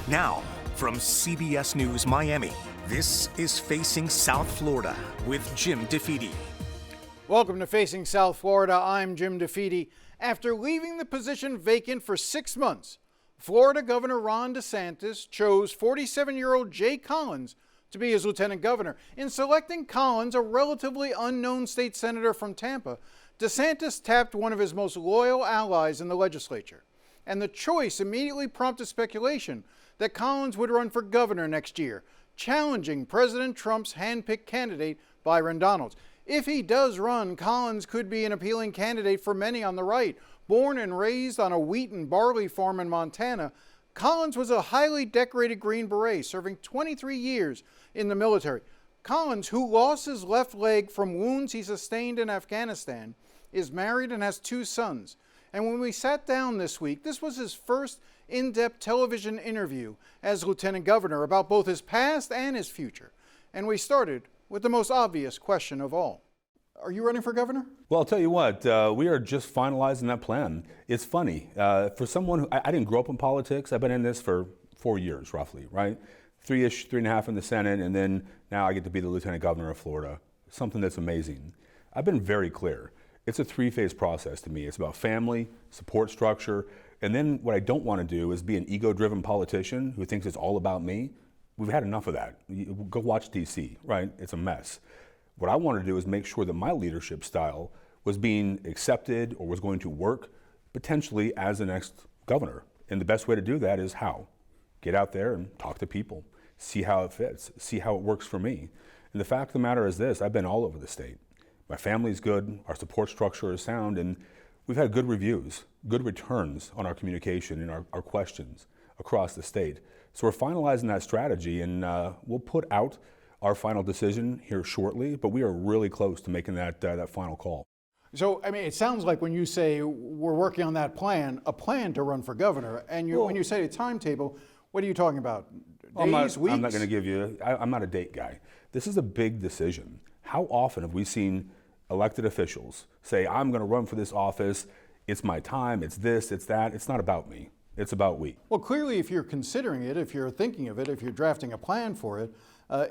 Now, from CBS News Miami, this is Facing South Florida with Jim DeFede. Welcome to Facing South Florida. I'm Jim DeFede. After leaving the position vacant for 6 months, Florida Governor Ron DeSantis chose 47-year-old Jay Collins to be his lieutenant governor. In selecting Collins, a relatively unknown state senator from Tampa, DeSantis tapped one of his most loyal allies in the legislature. And the choice immediately prompted speculation that Collins would run for governor next year, challenging President Trump's hand-picked candidate, Byron Donalds. If he does run, Collins could be an appealing candidate for many on the right. Born and raised on a wheat and barley farm in Montana, Collins was a highly decorated Green Beret, serving 23 years in the military. Collins, who lost his left leg from wounds he sustained in Afghanistan, is married and has 2 sons. And when we sat down this week, this was his first in-depth television interview as lieutenant governor about both his past and his future. And we started with the most obvious question of all. Are you running for governor? Well, I'll tell you what, we are just finalizing that plan. It's funny, for someone who, I didn't grow up in politics. I've been in this for 4 years, roughly, right? 3.5 in the Senate, and then now I get to be the lieutenant governor of Florida, something that's amazing. I've been very clear. It's a 3-phase process to me. It's about family, support structure, and then what I don't want to do is be an ego-driven politician who thinks it's all about me. We've had enough of that. Go watch DC, right? It's a mess. What I wanted to do is make sure that my leadership style was being accepted or was going to work potentially as the next governor. And the best way to do that is how? Get out there and talk to people, see how it fits, see how it works for me. And the fact of the matter is this, I've been all over the state. My family's good, our support structure is sound, and we've had good reviews, good returns on our communication and our questions across the state. So we're finalizing that strategy, and we'll put out our final decision here shortly, but we are really close to making that final call. So, I mean, it sounds like when you say we're working on that plan, a plan to run for governor, and when you say a timetable, what are you talking about? Days, weeks? I'm not going to give you, I'm not a date guy. This is a big decision. How often have we seen elected officials say, I'm going to run for this office, it's my time, it's this, it's that. It's not about me, it's about we. Well, clearly if you're considering it, if you're thinking of it, if you're drafting a plan for it,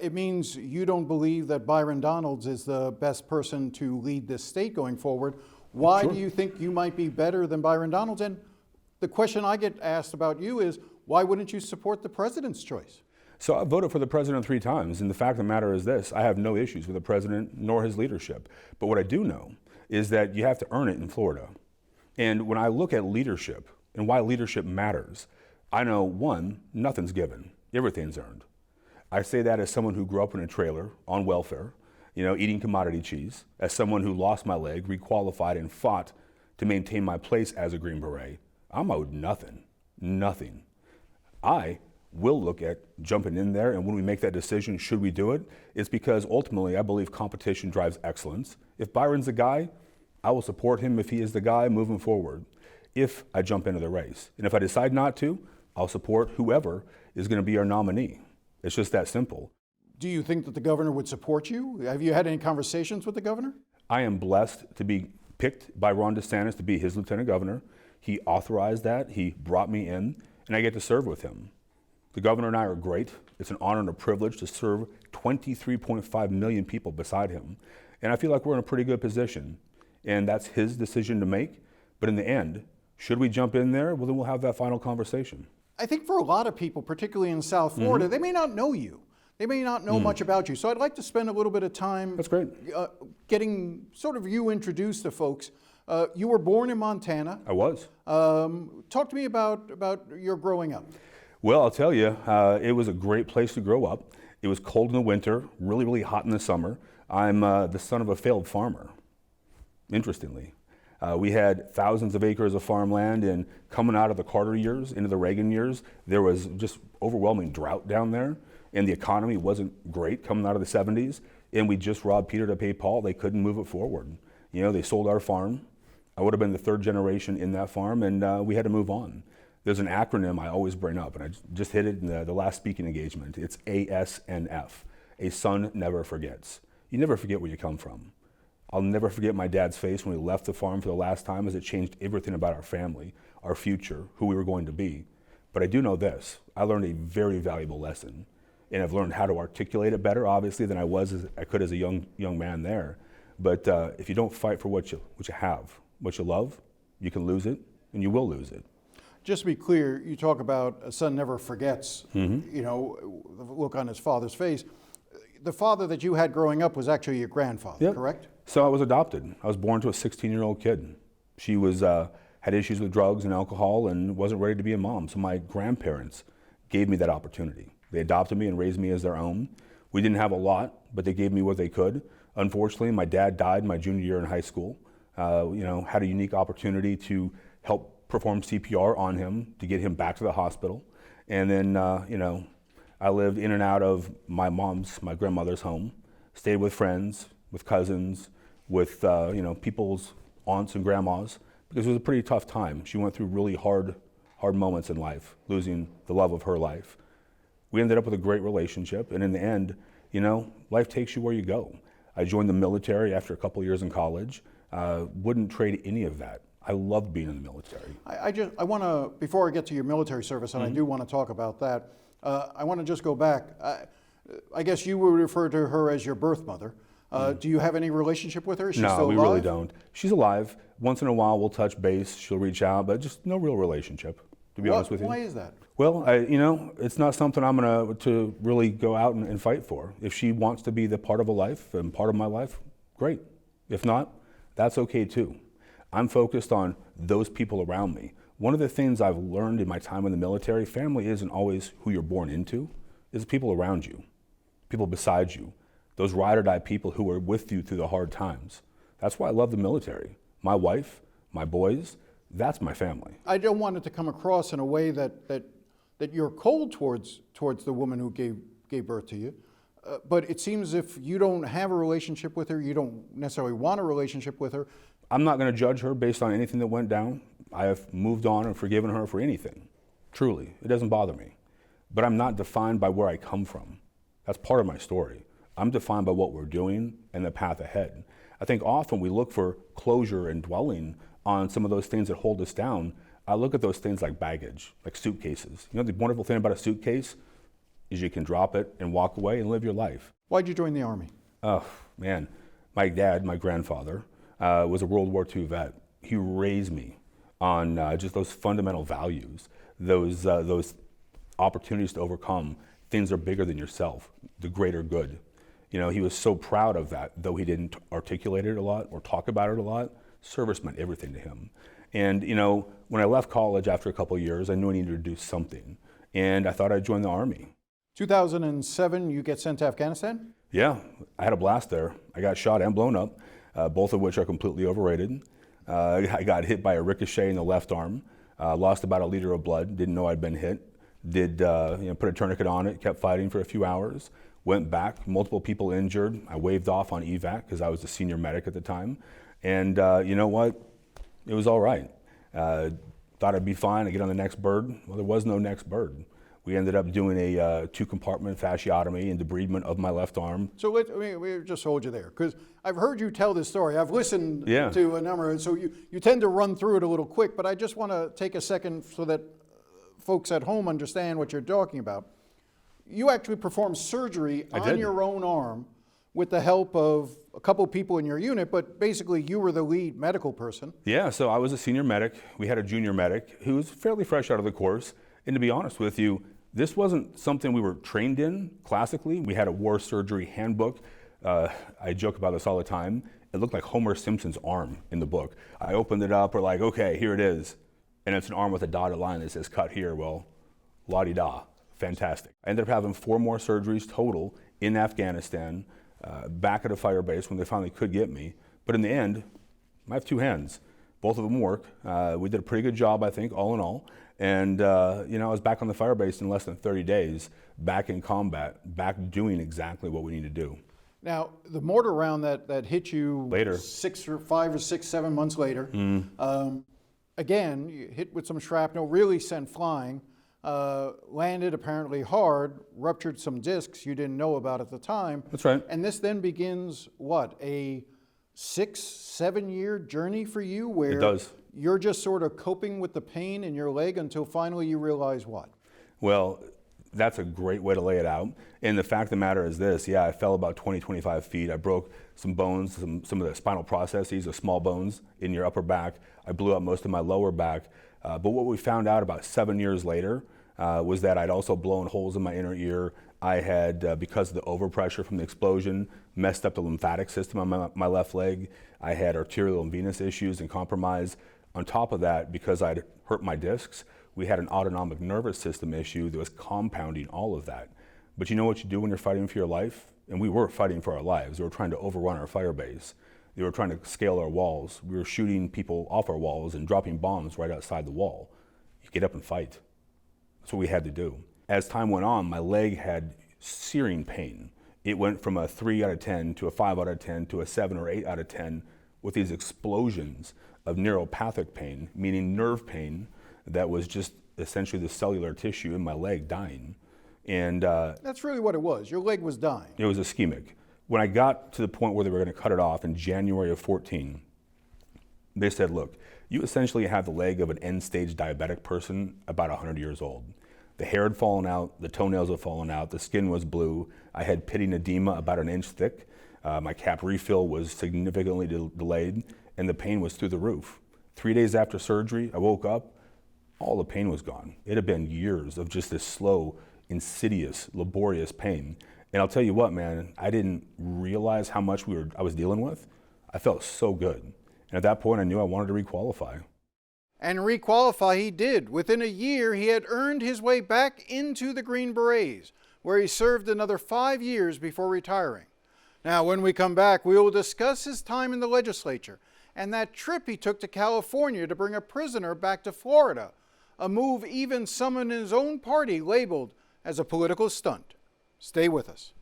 it means you don't believe that Byron Donalds is the best person to lead this state going forward. Why do you think you might be better than Byron Donalds? And the question I get asked about you is, why wouldn't you support the president's choice? So I voted for the president 3 times, and the fact of the matter is this, I have no issues with the president nor his leadership. But what I do know is that you have to earn it in Florida. And when I look at leadership and why leadership matters, I know, 1, nothing's given, everything's earned. I say that as someone who grew up in a trailer on welfare, eating commodity cheese, as someone who lost my leg, requalified, and fought to maintain my place as a Green Beret. I'm owed nothing, nothing. I will look at jumping in there, and when we make that decision, should we do it, it's because ultimately I believe competition drives excellence. If Byron's the guy, I will support him if he is the guy moving forward, if I jump into the race. And if I decide not to, I'll support whoever is going to be our nominee. It's just that simple. Do you think that the governor would support you? Have you had any conversations with the governor? I am blessed to be picked by Ron DeSantis to be his lieutenant governor. He authorized that, he brought me in, and I get to serve with him. The governor and I are great. It's an honor and a privilege to serve 23.5 million people beside him. And I feel like we're in a pretty good position. And that's his decision to make. But in the end, should we jump in there? Well, then we'll have that final conversation. I think for a lot of people, particularly in South Florida, they may not know you. They may not know much about you. So I'd like to spend a little bit of time That's great. Getting sort of you introduced to folks. You were born in Montana. I was. Talk to me about your growing up. Well, I'll tell you, it was a great place to grow up. It was cold in the winter, really, really hot in the summer. I'm the son of a failed farmer, interestingly. We had thousands of acres of farmland, and coming out of the Carter years into the Reagan years, there was just overwhelming drought down there, and the economy wasn't great coming out of the 70s, and we just robbed Peter to pay Paul. They couldn't move it forward. They sold our farm. I would have been the 3rd generation in that farm, and we had to move on. There's an acronym I always bring up, and I just hit it in the last speaking engagement. It's ASNF, a son never forgets. You never forget where you come from. I'll never forget my dad's face when we left the farm for the last time, as it changed everything about our family, our future, who we were going to be. But I do know this. I learned a very valuable lesson, and I've learned how to articulate it better, obviously, than I could as a young man there. But if you don't fight for what you have, what you love, you can lose it, and you will lose it. Just to be clear, you talk about a son never forgets, you know, the look on his father's face. The father that you had growing up was actually your grandfather, correct? So I was adopted. I was born to a 16-year-old kid. She was had issues with drugs and alcohol and wasn't ready to be a mom. So my grandparents gave me that opportunity. They adopted me and raised me as their own. We didn't have a lot, but they gave me what they could. Unfortunately, my dad died my junior year in high school. You know, had a unique opportunity to help perform CPR on him to get him back to the hospital. And then, you know, I lived in and out of my grandmother's home, stayed with friends, with cousins, with, you know, people's aunts and grandmas, because it was a pretty tough time. She went through really hard moments in life, losing the love of her life. We ended up with a great relationship, and in the end, you know, life takes you where you go. I joined the military after a couple years in college. Wouldn't trade any of that. I loved being in the military. I want to, before I get to your military service, and I do want to talk about that, I want to just go back. I guess you would refer to her as your birth mother. Do you have any relationship with her? Is she no, still we alive? really don't. She's alive. Once in a while we'll touch base, she'll reach out, but just no real relationship, to be honest with you. Why is that? Well, you know, it's not something I'm going to really go out and fight for. If she wants to be the part of a life and part of my life, great. If not, that's okay too. I'm focused on those people around me. One of the things I've learned in my time in the military, family isn't always who you're born into, it's people around you, people beside you, those ride or die people who are with you through the hard times. That's why I love the military. My wife, my boys, that's my family. I don't want it to come across in a way that you're cold towards the woman who gave birth to you. But it seems if you don't have a relationship with her, you don't necessarily want a relationship with her. I'm not going to judge her based on anything that went down. I have moved on and forgiven her for anything. Truly, it doesn't bother me. But I'm not defined by where I come from. That's part of my story. I'm defined by what we're doing and the path ahead. I think often we look for closure and dwelling on some of those things that hold us down. I look at those things like baggage, like suitcases. You know, the wonderful thing about a suitcase is you can drop it and walk away and live your life. Why'd you join the Army? Oh, man. My dad, my grandfather, was a World War II vet. He raised me on just those fundamental values, those opportunities to overcome things that are bigger than yourself, the greater good. You know, he was so proud of that, though he didn't articulate it a lot or talk about it a lot. Service meant everything to him. And, you know, when I left college after a couple of years, I knew I needed to do something. And I thought I'd join the Army. 2007, you get sent to Afghanistan? Yeah, I had a blast there. I got shot and blown up, both of which are completely overrated. I got hit by a ricochet in the left arm, lost about 1 liter of blood, didn't know I'd been hit. Put a tourniquet on it, kept fighting for a few hours, went back, multiple people injured. I waved off on evac because I was the senior medic at the time. And you know what? It was all right. Thought I'd be fine, I'd get on the next bird. Well, there was no next bird. We ended up doing a 2-compartment fasciotomy and debridement of my left arm. So we just hold you there, because I've heard you tell this story. I've listened to a number, so you tend to run through it a little quick, but I just want to take a second so that folks at home understand what you're talking about. You actually performed surgery on your own arm with the help of a couple people in your unit, but basically you were the lead medical person. Yeah, so I was a senior medic. We had a junior medic who was fairly fresh out of the course. And to be honest with you, this wasn't something we were trained in classically. We had a war surgery handbook. I joke about this all the time. It looked like Homer Simpson's arm in the book. I opened it up, we're like, okay, here it is. And it's an arm with a dotted line that says cut here. Well, la-di-da, fantastic. I ended up having 4 more surgeries total in Afghanistan, back at a fire base when they finally could get me. But in the end, I have 2 hands. Both of them work. We did a pretty good job, I think, all in all. And I was back on the fire base in less than 30 days, back in combat, back doing exactly what we need to do. Now, the mortar round that hit you later, 5 or 6, 7 months later, again, you hit with some shrapnel, really sent flying, landed apparently hard, ruptured some discs you didn't know about at the time. That's right. And this then begins what? A 6, 7-year journey for you where It does. you're just sort of coping with the pain in your leg until finally you realize what? Well, that's a great way to lay it out. And the fact of the matter is this, I fell about 20, 25 feet. I broke some bones, some of the spinal processes, the small bones in your upper back. I blew out most of my lower back. But what we found out about 7 years later was that I'd also blown holes in my inner ear. I had, because of the overpressure from the explosion, messed up the lymphatic system on my left leg. I had arterial and venous issues and compromise. On top of that, because I'd hurt my discs, we had an autonomic nervous system issue that was compounding all of that. But you know what you do when you're fighting for your life? And we were fighting for our lives. We were trying to overrun our fire base. They were trying to scale our walls. We were shooting people off our walls and dropping bombs right outside the wall. You get up and fight. That's what we had to do. As time went on, my leg had searing pain. It went from a 3 out of 10 to a 5 out of 10 to a 7 or 8 out of 10 with these explosions of neuropathic pain, meaning nerve pain that was just essentially the cellular tissue in my leg dying. And that's really what it was. Your leg was dying. It was ischemic. When I got to the point where they were going to cut it off in January of 14, they said, look, you essentially have the leg of an end-stage diabetic person about 100 years old. The hair had fallen out, the toenails had fallen out, the skin was blue. I had pitting edema about an inch thick. My cap refill was significantly delayed, and the pain was through the roof. 3 days after surgery, I woke up, all the pain was gone. It had been years of just this slow, insidious, laborious pain. And I'll tell you what, man, I didn't realize how much I was dealing with. I felt so good. And at that point, I knew I wanted to requalify. And requalify he did. Within a year, he had earned his way back into the Green Berets, where he served another 5 years before retiring. Now, when we come back, we will discuss his time in the legislature and that trip he took to California to bring a prisoner back to Florida, a move even some in his own party labeled as a political stunt. Stay with us.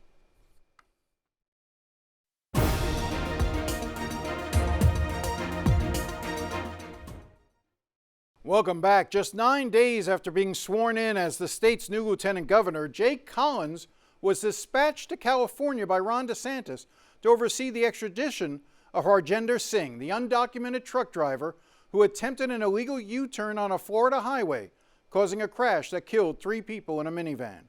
Welcome back. Just 9 days after being sworn in as the state's new lieutenant governor, Jay Collins was dispatched to California by Ron DeSantis to oversee the extradition of Harjender Singh, the undocumented truck driver who attempted an illegal U-turn on a Florida highway, causing a crash that killed 3 people in a minivan.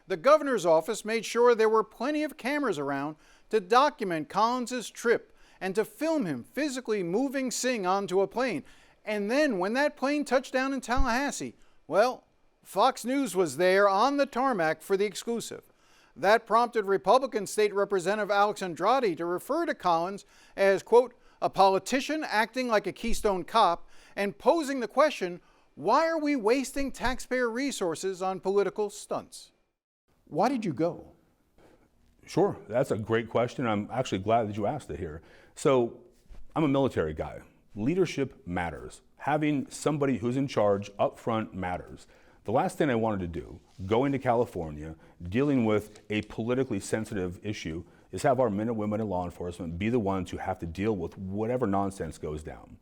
The governor's office made sure there were plenty of cameras around to document Collins' trip and to film him physically moving Singh onto a plane. And then when that plane touched down in Tallahassee, well, Fox News was there on the tarmac for the exclusive. That prompted Republican State Representative Alex Andrade to refer to Collins as, quote, a politician acting like a Keystone Cop and posing the question, why are we wasting taxpayer resources on political stunts? Why did you go? Sure, that's a great question. I'm actually glad that you asked it here. So I'm a military guy. Leadership matters. Having somebody who's in charge up front matters. The last thing I wanted to do, going to California, dealing with a politically sensitive issue, is have our men and women in law enforcement be the ones who have to deal with whatever nonsense goes down.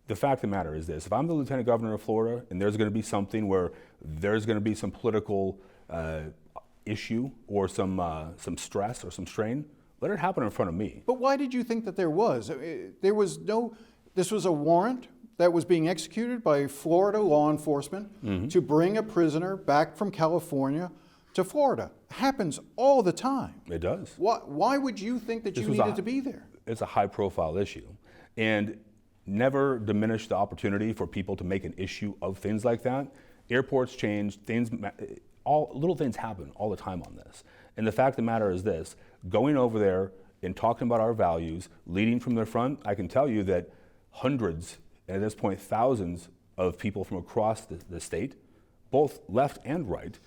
The fact of the matter is this, if I'm the Lieutenant Governor of Florida and there's going to be something where there's going to be some political issue or some stress or some strain, let it happen in front of me. But why did you think that there was? This was a warrant that was being executed by Florida law enforcement to bring a prisoner back from California to Florida. It happens all the time. It does. Why would you think that you needed to be there? It's a high profile issue. And never diminish the opportunity for people to make an issue of things like that. Airports change, little things happen all the time on this. And the fact of the matter is this, going over there and talking about our values, leading from the front, I can tell you that hundreds, and at this point thousands of people from across the state, both left and right,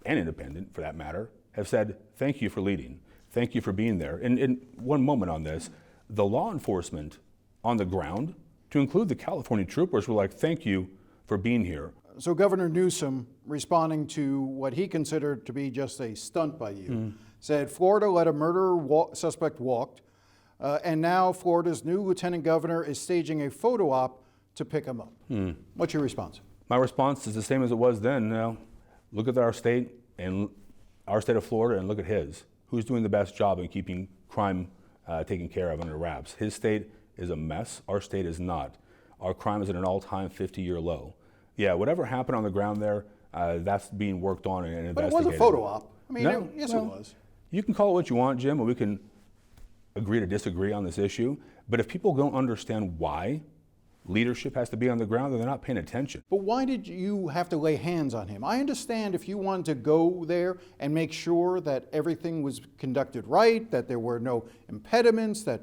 and independent for that matter, have said, thank you for leading, thank you for being there. And in one moment on this, the law enforcement on the ground, to include the California troopers, were like, thank you for being here. So Governor Newsom, responding to what he considered to be just a stunt by you, said Florida let a murderer suspect walk, and now Florida's new lieutenant governor is staging a photo op to pick him up. What's your response? My response is the same as it was then. Now, look at our state of Florida and look at his. Who's doing the best job in keeping crime taken care of under wraps? His state is a mess. Our state is not. Our crime is at an all-time 50-year low. Yeah, whatever happened on the ground there, that's being worked on and investigated. But it was a photo op. I mean, No, yes, well, it was. You can call it what you want, Jim, and we can agree to disagree on this issue. But if people don't understand why leadership has to be on the ground, then they're not paying attention. But why did you have to lay hands on him? I understand if you wanted to go there and make sure that everything was conducted right, that there were no impediments, that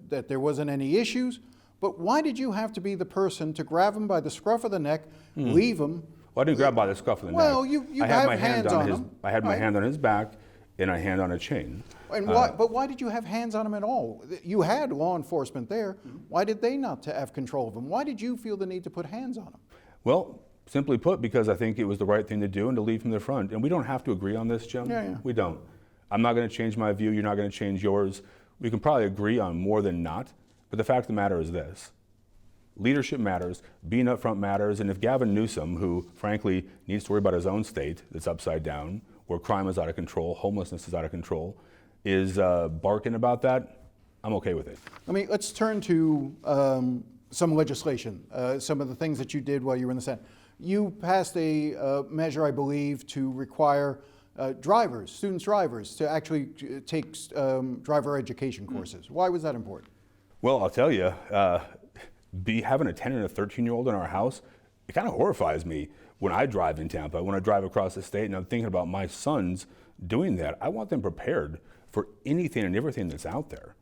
there wasn't any issues. But why did you have to be the person to grab him by the scruff of the neck, leave him? Well, I didn't grab by the scruff of the neck. Well, you I had have my hands on his, him. I had my Right. hand on his back and a hand on a chain. And why, but why did you have hands on him at all? You had law enforcement there. Why did they not to have control of him? Why did you feel the need to put hands on him? Well, simply put, because I think it was the right thing to do and to lead from the front. And we don't have to agree on this, Jim. Yeah. We don't. I'm not going to change my view. You're not going to change yours. We can probably agree on more than not. But the fact of the matter is this. Leadership matters, being up front matters, and if Gavin Newsom, who frankly needs to worry about his own state that's upside down, where crime is out of control, homelessness is out of control, is barking about that, I'm okay with it. Let's turn to some legislation, some of the things that you did while you were in the Senate. You passed a measure, I believe, to require student drivers, to actually take driver education courses. Why was that important? Well, I'll tell you, having a 10 and a 13-year-old in our house, it kind of horrifies me when I drive in Tampa, when I drive across the state, and I'm thinking about my sons doing that. I want them prepared for anything and everything that's out there.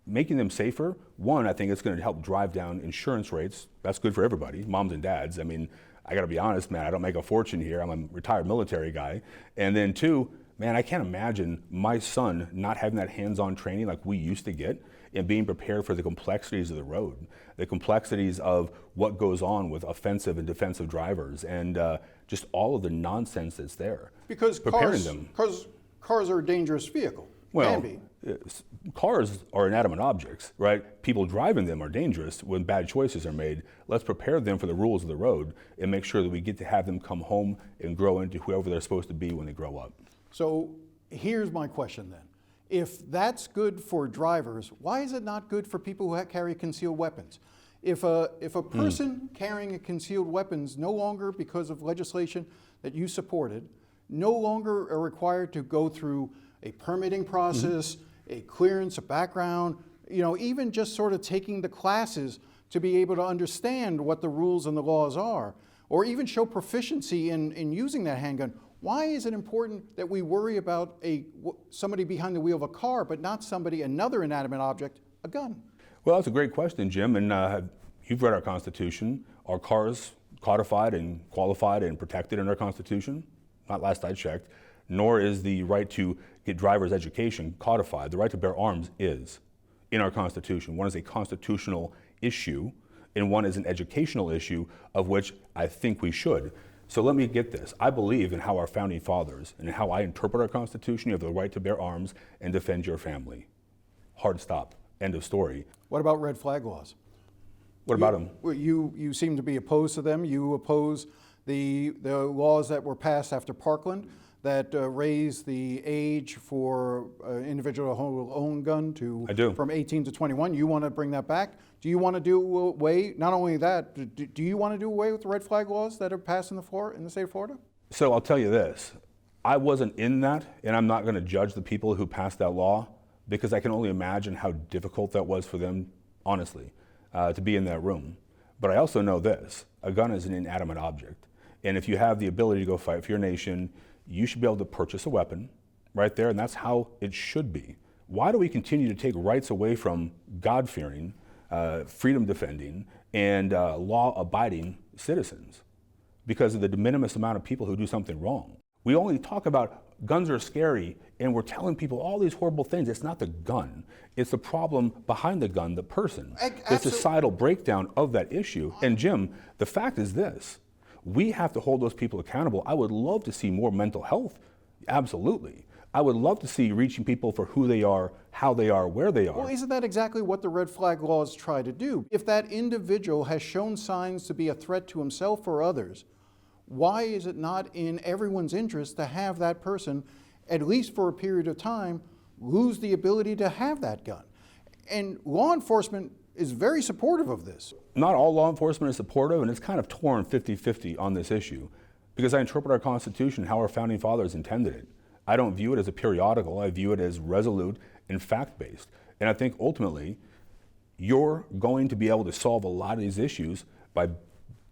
Making them safer, one, I think it's going to help drive down insurance rates. That's good for everybody, moms and dads. I mean, I got to be honest, man, I don't make a fortune here. I'm a retired military guy. And then two, man, I can't imagine my son not having that hands-on training like we used to get and being prepared for the complexities of the road, the complexities of what goes on with offensive and defensive drivers, and just all of the nonsense that's there. Because cars are a dangerous vehicle. Well, can be. Cars are inanimate objects, right? People driving them are dangerous when bad choices are made. Let's prepare them for the rules of the road and make sure that we get to have them come home and grow into whoever they're supposed to be when they grow up. So here's my question then. If that's good for drivers, why is it not good for people who carry concealed weapons? If a person carrying a concealed weapons no longer, because of legislation that you supported, no longer are required to go through a permitting process, a clearance, a background, even just sort of taking the classes to be able to understand what the rules and the laws are, or even show proficiency in using that handgun, why is it important that we worry about somebody behind the wheel of a car, but not another inanimate object, a gun? Well, that's a great question, Jim, and you've read our Constitution. Are cars codified and qualified and protected in our Constitution? Not last I checked. Nor is the right to get driver's education codified. The right to bear arms is in our Constitution. One is a constitutional issue, and one is an educational issue, of which I think we should. So let me get this. I believe in how our founding fathers and how I interpret our Constitution. You have the right to bear arms and defend your family. Hard stop. End of story. What about red flag laws? What about them? You seem to be opposed to them. You oppose the laws that were passed after Parkland that raised the age for individual to own a gun from 18 to 21. You want to bring that back? Do you want to do away, not only that, do you want to do away with the red flag laws that are passed in the state of Florida? So I'll tell you this. I wasn't in that, and I'm not going to judge the people who passed that law, because I can only imagine how difficult that was for them, honestly, to be in that room. But I also know this. A gun is an inanimate object. And if you have the ability to go fight for your nation, you should be able to purchase a weapon right there, and that's how it should be. Why do we continue to take rights away from God-fearing, freedom-defending, and law-abiding citizens because of the de minimis amount of people who do something wrong? We only talk about guns are scary, and we're telling people all these horrible things. It's not the gun. It's the problem behind the gun, the person, the societal breakdown of that issue. And Jim, the fact is this. We have to hold those people accountable. I would love to see more mental health, absolutely. I would love to see reaching people for who they are, how they are, where they are. Well, isn't that exactly what the red flag laws try to do? If that individual has shown signs to be a threat to himself or others, why is it not in everyone's interest to have that person, at least for a period of time, lose the ability to have that gun? And law enforcement is very supportive of this. Not all law enforcement is supportive, and it's kind of torn 50-50 on this issue, because I interpret our Constitution how our founding fathers intended it. I don't view it as a periodical. I view it as resolute and fact-based. And I think ultimately, you're going to be able to solve a lot of these issues by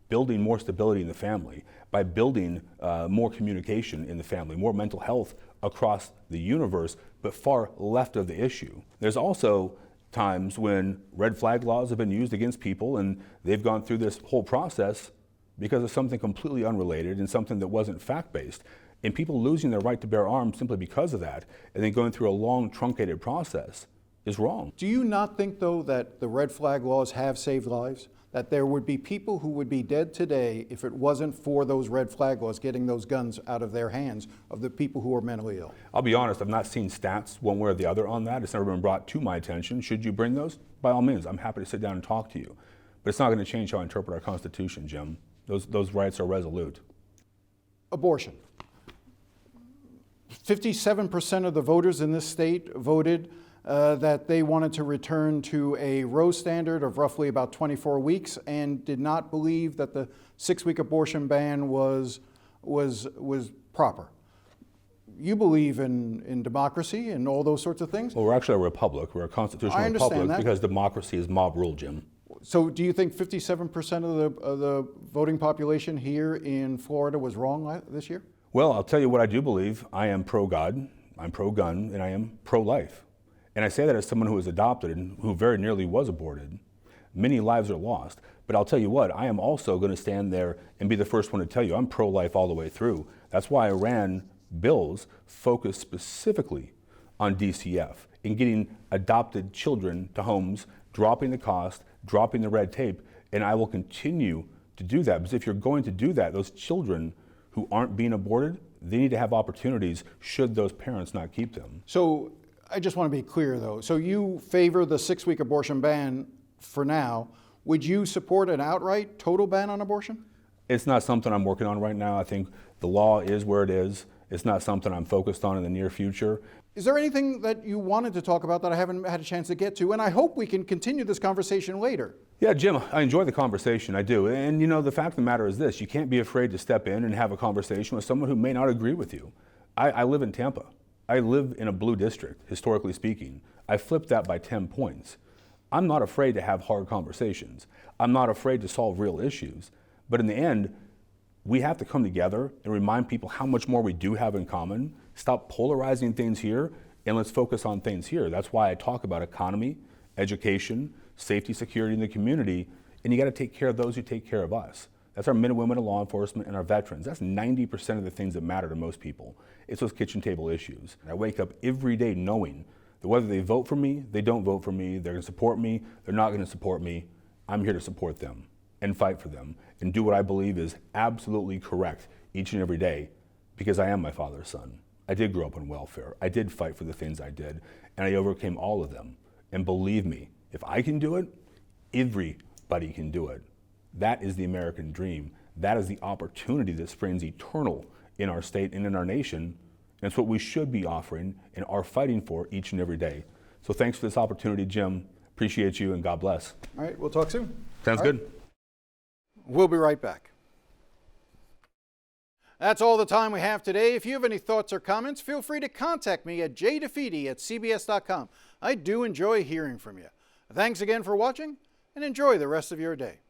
building more stability in the family, by building more communication in the family, more mental health across the universe, but far left of the issue. There's also times when red flag laws have been used against people, and they've gone through this whole process because of something completely unrelated and something that wasn't fact-based. And people losing their right to bear arms simply because of that, and then going through a long, truncated process, is wrong. Do you not think, though, that the red flag laws have saved lives? That there would be people who would be dead today if it wasn't for those red flag laws getting those guns out of their hands of the people who are mentally ill? I'll be honest, I've not seen stats one way or the other on that. It's never been brought to my attention. Should you bring those? By all means, I'm happy to sit down and talk to you. But it's not going to change how I interpret our Constitution, Jim. Those rights are resolute. Abortion. 57% of the voters in this state voted that they wanted to return to a Roe standard of roughly about 24 weeks and did not believe that the 6-week abortion ban was proper. You believe in democracy and all those sorts of things? Well, we're actually a republic. We're a constitutional republic because democracy is mob rule, Jim. So do you think 57% of the voting population here in Florida was wrong this year? Well, I'll tell you what I do believe. I am pro-God, I'm pro-gun, and I am pro-life. And I say that as someone who was adopted and who very nearly was aborted. Many lives are lost. But I'll tell you what, I am also going to stand there and be the first one to tell you I'm pro-life all the way through. That's why I ran bills focused specifically on DCF, in getting adopted children to homes, dropping the cost, dropping the red tape, and I will continue to do that. Because if you're going to do that, those children who aren't being aborted, they need to have opportunities should those parents not keep them. So I just want to be clear, though. So you favor the 6-week abortion ban for now. Would you support an outright total ban on abortion? It's not something I'm working on right now. I think the law is where it is. It's not something I'm focused on in the near future. Is there anything that you wanted to talk about that I haven't had a chance to get to? And I hope we can continue this conversation later. Yeah, Jim, I enjoy the conversation, I do. And you know, the fact of the matter is this, you can't be afraid to step in and have a conversation with someone who may not agree with you. I live in Tampa. I live in a blue district, historically speaking. I flipped that by 10 points. I'm not afraid to have hard conversations. I'm not afraid to solve real issues. But in the end, we have to come together and remind people how much more we do have in common. Stop polarizing things here, and let's focus on things here. That's why I talk about economy, education, safety, security in the community, and you got to take care of those who take care of us. That's our men and women in law enforcement and our veterans. That's 90% of the things that matter to most people. It's those kitchen table issues. I wake up every day knowing that whether they vote for me, they don't vote for me, they're going to support me, they're not going to support me, I'm here to support them and fight for them and do what I believe is absolutely correct each and every day, because I am my father's son. I did grow up on welfare. I did fight for the things I did, and I overcame all of them. And believe me, if I can do it, everybody can do it. That is the American dream. That is the opportunity that springs eternal in our state and in our nation. And it's what we should be offering and are fighting for each and every day. So thanks for this opportunity, Jim. Appreciate you, and God bless. All right, we'll talk soon. Sounds good. We'll be right back. That's all the time we have today. If you have any thoughts or comments, feel free to contact me at jdefede@cbs.com. I do enjoy hearing from you. Thanks again for watching, and enjoy the rest of your day.